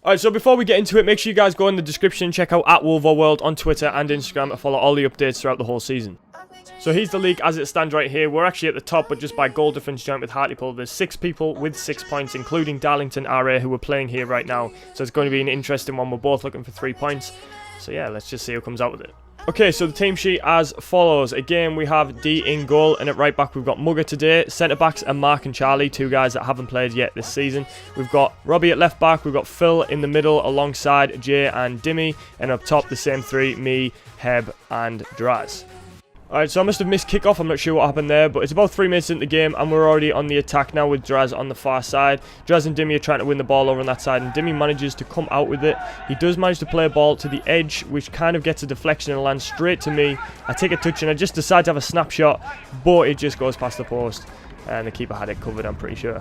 Alright, so before we get into it, make sure you guys go in the description, check out @WOLVO on Twitter and Instagram to follow all the updates throughout the whole season. So here's the league as it stands right here. We're actually at the top, but just by goal difference joint with Hartlepool. There's 6 people with 6 points, including Darlington RA, who are playing here right now. So it's going to be an interesting one. We're both looking for 3 points. So yeah, let's just see who comes out with it. Okay, so the team sheet as follows. Again, we have D in goal, and at right back we've got Mugger today. Centre backs are Mark and Charlie, 2 guys that haven't played yet this season. We've got Robbie at left back, we've got Phil in the middle alongside Jay and Dimmy, and up top the same 3, me, Heb and Draz. Alright, so I must have missed kickoff. I'm not sure what happened there, but it's about 3 minutes into the game and we're already on the attack now with Draz on the far side. Draz and Dimmy are trying to win the ball over on that side, and Dimmy manages to come out with it. He does manage to play a ball to the edge, which kind of gets a deflection and lands straight to me. I take a touch and I just decide to have a snapshot, but it just goes past the post, and the keeper had it covered, I'm pretty sure.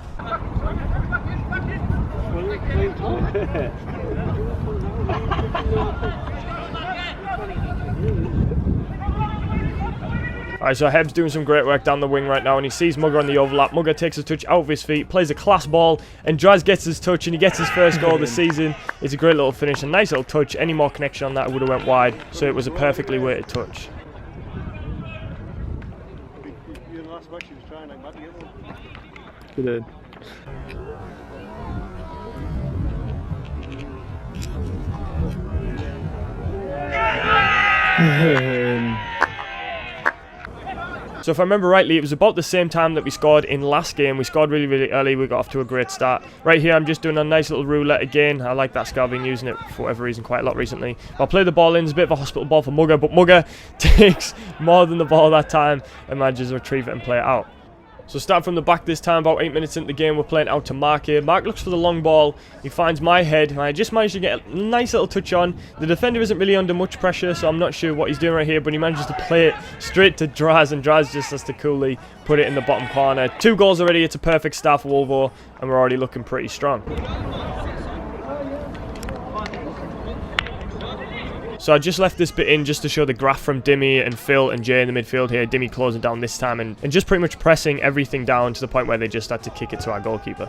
Alright, so Heb's doing some great work down the wing right now, and he sees Mugger on the overlap. Mugger takes a touch out of his feet, plays a class ball, and Draz gets his touch, and he gets his first goal of the season. It's a great little finish, a nice little touch. Any more connection on that would have went wide, so it was a perfectly weighted touch. He did. So if I remember rightly, it was about the same time that we scored in last game. We scored really, really early. We got off to a great start. Right here, I'm just doing a nice little roulette again. I like that scar. I've been using it for whatever reason quite a lot recently. I'll play the ball in. It's a bit of a hospital ball for Mugger, but Mugger takes more than the ball that time and manages to retrieve it and play it out. So starting from the back this time, about 8 minutes into the game, we're playing out to Mark here. Mark looks for the long ball. He finds my head, and I just managed to get a nice little touch on. The defender isn't really under much pressure, so I'm not sure what he's doing right here, but he manages to play it straight to Draz, and Draz just has to coolly put it in the bottom corner. 2 goals already. It's a perfect start for WOLVO, and we're already looking pretty strong. So I just left this bit in just to show the graph from Dimmy and Phil and Jay in the midfield here. Dimmy closing down this time and just pretty much pressing everything down to the point where they just had to kick it to our goalkeeper.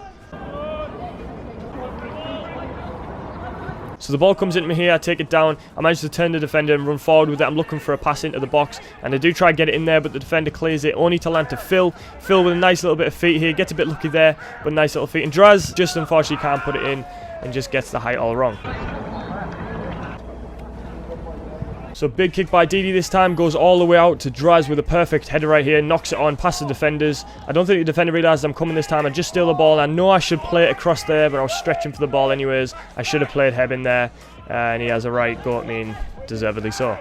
So the ball comes into me here, I take it down, I manage to turn the defender and run forward with it. I'm looking for a pass into the box, and I do try to get it in there, but the defender clears it, only to land to Phil. Phil with a nice little bit of feet here, gets a bit lucky there, but nice little feet. And Draz just unfortunately can't put it in and just gets the height all wrong. So big kick by Didi this time, goes all the way out to Draz with a perfect header right here, knocks it on past the defenders. I don't think the defender realised I'm coming this time. I just steal the ball. I know I should play it across there, but I was stretching for the ball anyways. I should have played Heb in there, and he has a right go at me, and deservedly so.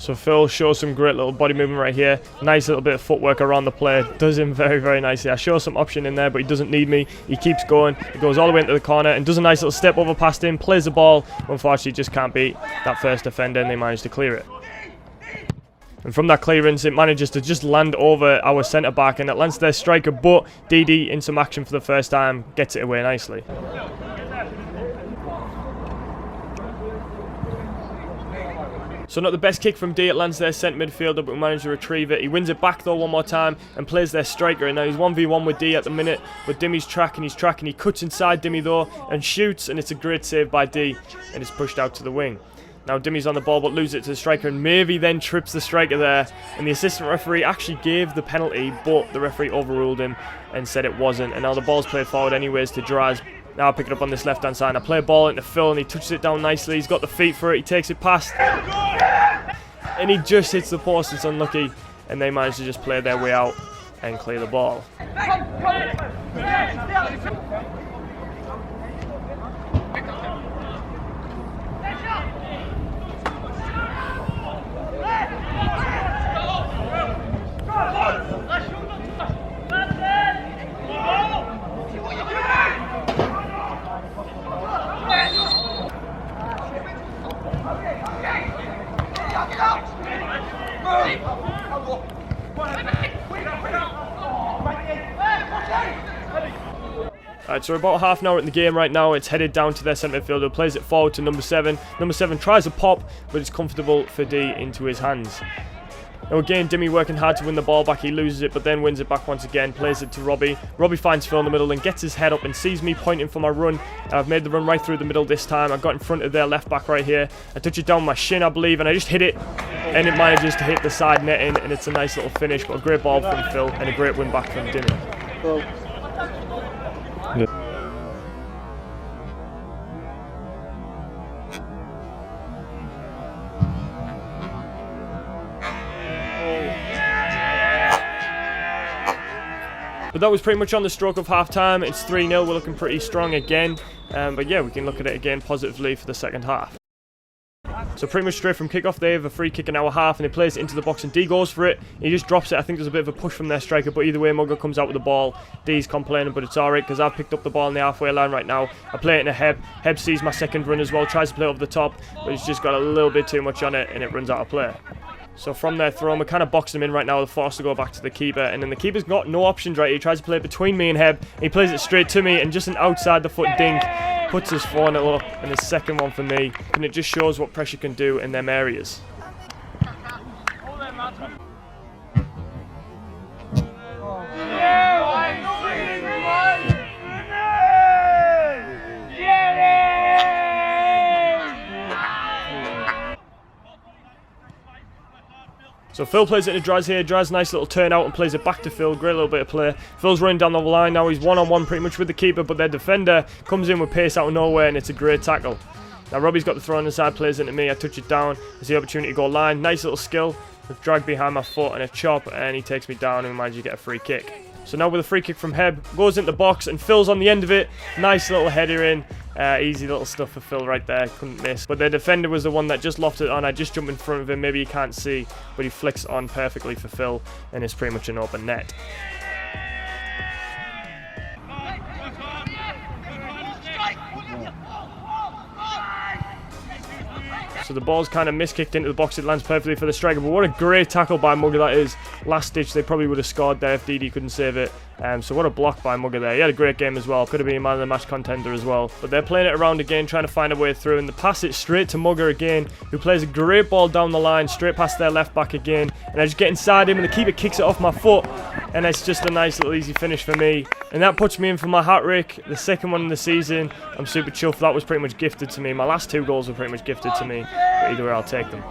So Phil shows some great little body movement right here. Nice little bit of footwork around the play. Does him very, very nicely. I show some option in there, but he doesn't need me. He keeps going. He goes all the way into the corner and does a nice little step over past him. Plays the ball. Unfortunately, just can't beat that first defender, and they manage to clear it. And from that clearance, it manages to just land over our centre-back, and it lands their striker, but Didi in some action for the first time gets it away nicely. So not the best kick from D. It lands their centre midfielder, but we manage to retrieve it. He wins it back though one more time and plays their striker. And now he's 1v1 with D at the minute. But Dimmy's tracking, he's tracking. He cuts inside Dimmy though and shoots, and it's a great save by D. And it's pushed out to the wing. Now Dimmy's on the ball but loses it to the striker, and Mavey then trips the striker there. And the assistant referee actually gave the penalty, but the referee overruled him and said it wasn't. And now the ball's played forward anyways to Draz. Now I pick it up on this left hand side. I play a ball into Phil, and he touches it down nicely. He's got the feet for it. He takes it past, and he just hits the post. It's unlucky, and they manage to just play their way out and clear the ball. Alright, so we're about half an hour in the game right now. It's headed down to their centre midfielder, plays it forward to number 7. Number 7 tries a pop, but it's comfortable for D into his hands. Now again, Dimmy working hard to win the ball back. He loses it, but then wins it back once again. Plays it to Robbie. Robbie finds Phil in the middle and gets his head up and sees me pointing for my run. I've made the run right through the middle this time. I got in front of their left back right here. I touch it down with my shin, I believe, and I just hit it. And it manages to hit the side netting, and it's a nice little finish. But a great ball from Phil and a great win back from Dimmy. Well, yeah. But that was pretty much on the stroke of half time. It's 3-0. We're looking pretty strong again. But yeah, we can look at it again positively for the second half. So pretty much straight from kickoff, they have a free kick in our half, and he plays it into the box, and D goes for it. He just drops it. I think there's a bit of a push from their striker, but either way, Mugger comes out with the ball. D's complaining, but it's alright because I've picked up the ball on the halfway line right now. I play it in a Heb. Heb sees my second run as well, tries to play over the top, but he's just got a little bit too much on it, and it runs out of play. So from their throw, we're kind of boxing him in right now. They're forced to go back to the keeper, and then the keeper's got no options right. He tries to play it between me and Heb. He plays it straight to me, and just an outside the foot dink puts his 4-0 up, and his second one for me. And it just shows what pressure can do in them areas. So Phil plays it to Draz here. Draz, nice little turn out and plays it back to Phil. Great little bit of play. Phil's running down the line now. He's one-on-one pretty much with the keeper, but their defender comes in with pace out of nowhere, and it's a great tackle. Now Robbie's got the throw on the side, plays into me. I touch it down. There's the opportunity to go line. Nice little skill. With drag behind my foot and a chop, and he takes me down and manages to get a free kick. So now with a free kick from Heb, goes into the box, and Phil's on the end of it. Nice little header in. Easy little stuff for Phil right there, couldn't miss. But their defender was the one that just lofted it on. I just jumped in front of him, maybe you can't see, but he flicks on perfectly for Phil, and it's pretty much an open net. So the ball's kind of miskicked into the box. It lands perfectly for the striker. But what a great tackle by Mugger that is. Last ditch, they probably would have scored there if DD couldn't save it. So what a block by Mugger there. He had a great game as well. Could have been a man of the match contender as well. But they're playing it around again, trying to find a way through. And they pass it straight to Mugger again, who plays a great ball down the line, straight past their left back again. And I just get inside him, and the keeper kicks it off my foot. And it's just a nice little easy finish for me. And that puts me in for my hat-trick, the second one in the season. I'm super chuffed. That was pretty much gifted to me. My last two goals were pretty much gifted to me. But either way, I'll take them.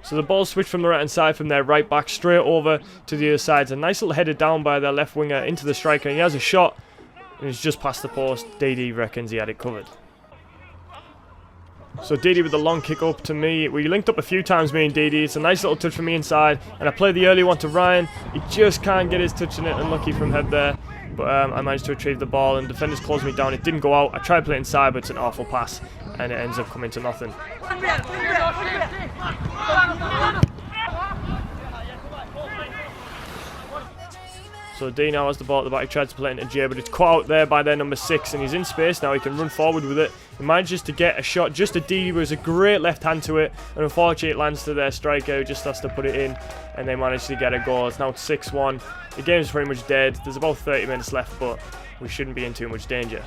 So the ball switched from the right hand side from their right back straight over to the other side. It's a nice little header down by their left winger into the striker. And he has a shot, and it's just past the post. DD reckons he had it covered. So DD with the long kick up to me. We linked up a few times, me and DD. It's a nice little touch from me inside, and I play the early one to Ryan. He just can't get his touch in it. Unlucky from Heb there. But I managed to retrieve the ball, and defenders closed me down. It didn't go out. I tried to play it inside, but it's an awful pass, and it ends up coming to nothing. So D now has the ball at the back. He tried to play it into Jay, but it's caught out there by their number 6, and he's in space now. He can run forward with it. He manages to get a shot just to D, who has a great left hand to it, and unfortunately it lands to their striker, who just has to put it in, and they manage to get a goal. It's now 6-1. The game's pretty much dead. There's about 30 minutes left, but we shouldn't be in too much danger.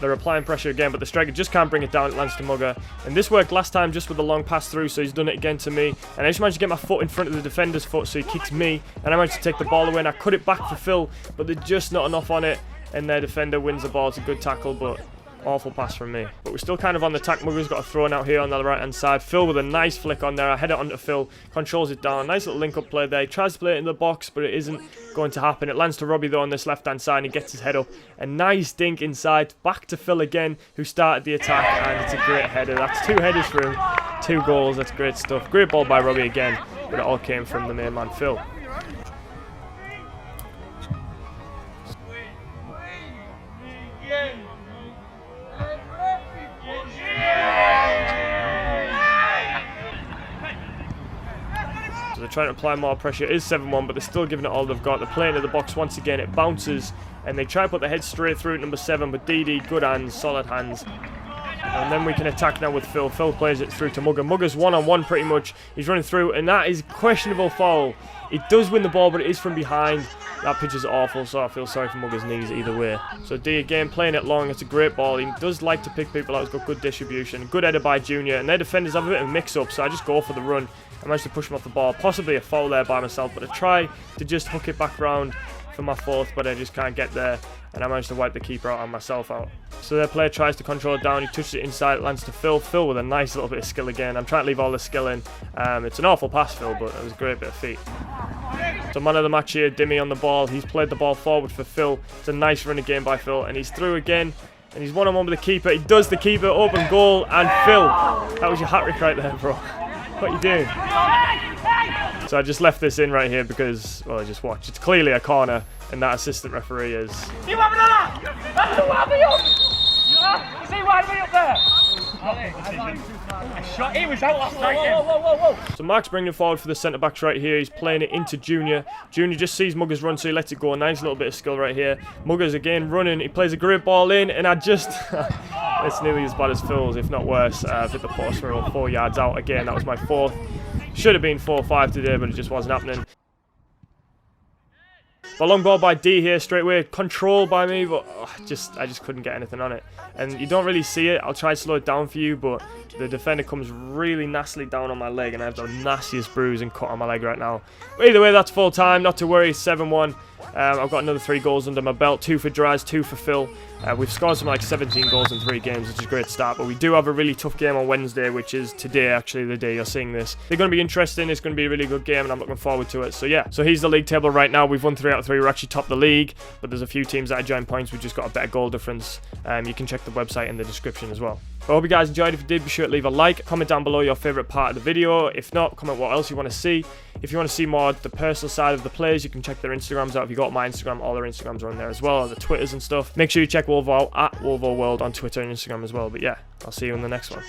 They're applying pressure again, but the striker just can't bring it down. It lands to Mugger. And this worked last time just with the long pass through, so he's done it again to me. And I just managed to get my foot in front of the defender's foot, so he kicks me. And I managed to take the ball away, and I cut it back for Phil, but there's just not enough on it. And their defender wins the ball. It's a good tackle, but awful pass from me. But we're still kind of on the attack. Mugger's got a throw out here on the right hand side. Phil with a nice flick on there. I head it onto Phil, controls it down. Nice little link up play there. He tries to play it in the box, but it isn't going to happen. It lands to Robbie though on this left hand side, and he gets his head up. A nice dink inside, back to Phil again, who started the attack, and it's a great header. That's 2 headers for him, 2 goals. That's great stuff. Great ball by Robbie again, but it all came from the main man Phil. So they're They're trying to apply more pressure. It is 7-1, but they're still giving it all they've got. They're playing in the box once again. It bounces, and they try to put their head straight through at number 7, but DD, good hands, solid hands. And then we can attack now with Phil. Phil plays it through to Mugger. Mugger's one-on-one pretty much. He's running through, and that is questionable foul. It does win the ball, but it is from behind. That pitch is awful, so I feel sorry for Mugger's knees either way. So D again, playing it long. It's a great ball. He does like to pick people out. He's got good distribution. Good header by Junior. And their defenders have a bit of a mix-up, so I just go for the run. I managed to push him off the ball. Possibly a foul there by myself, but I try to just hook it back round for my 4th, but I just can't get there. And I managed to wipe the keeper out and myself out. So their player tries to control it down. He touches it inside. It lands to Phil. Phil with a nice little bit of skill again. I'm trying to leave all the skill in. It's an awful pass, Phil, but it was a great bit of feet. So man of the match here, Dimmy on the ball. He's played the ball forward for Phil. It's a nice run again by Phil. And he's through again. And he's one-on-one with the keeper. He does the keeper, open goal. And Phil, that was your hat-trick right there, bro. What are you doing? So I just left this in right here because, well, just watch. It's clearly a corner. And that assistant referee is... You want me on that? That's the wild me up! You see wild me up there? I shot, he was out last night. Whoa. So Mark's bringing it forward for the centre-backs right here. He's playing it into Junior. Junior just sees Muggers run, so he lets it go. A nice little bit of skill right here. Muggers again running. He plays a great ball in, and I just... it's nearly as bad as Phil's, if not worse. I've hit the post for 4 yards out again. That was my 4th. Should have been 4-5 today, but it just wasn't happening. The long ball by D here, straight away, controlled by me, but I just couldn't get anything on it. And you don't really see it. I'll try to slow it down for you, but the defender comes really nastily down on my leg, and I have the nastiest bruise and cut on my leg right now. But either way, that's full time, not to worry, 7-1. I've got another 3 goals under my belt, 2 for Draz, 2 for Phil. We've scored something like 17 goals in 3 games, which is a great start. But we do have a really tough game on Wednesday, which is today, actually, the day you're seeing this. They're going to be interesting. It's going to be a really good game, and I'm looking forward to it. So, yeah. So, here's the league table right now. We've won 3 out of 3. We're actually top the league, but there's a few teams that are joint points. We've just got a better goal difference. You can check the website in the description as well. I hope you guys enjoyed. If you did, be sure to leave a like. Comment down below your favourite part of the video. If not, comment what else you want to see. If you want to see more of the personal side of the players, you can check their Instagrams out. If you got my Instagram, all their Instagrams are on there as well, the Twitters and stuff. Make sure you check WOLVO out at WOLVO World on Twitter and Instagram as well. But yeah, I'll see you in the next one.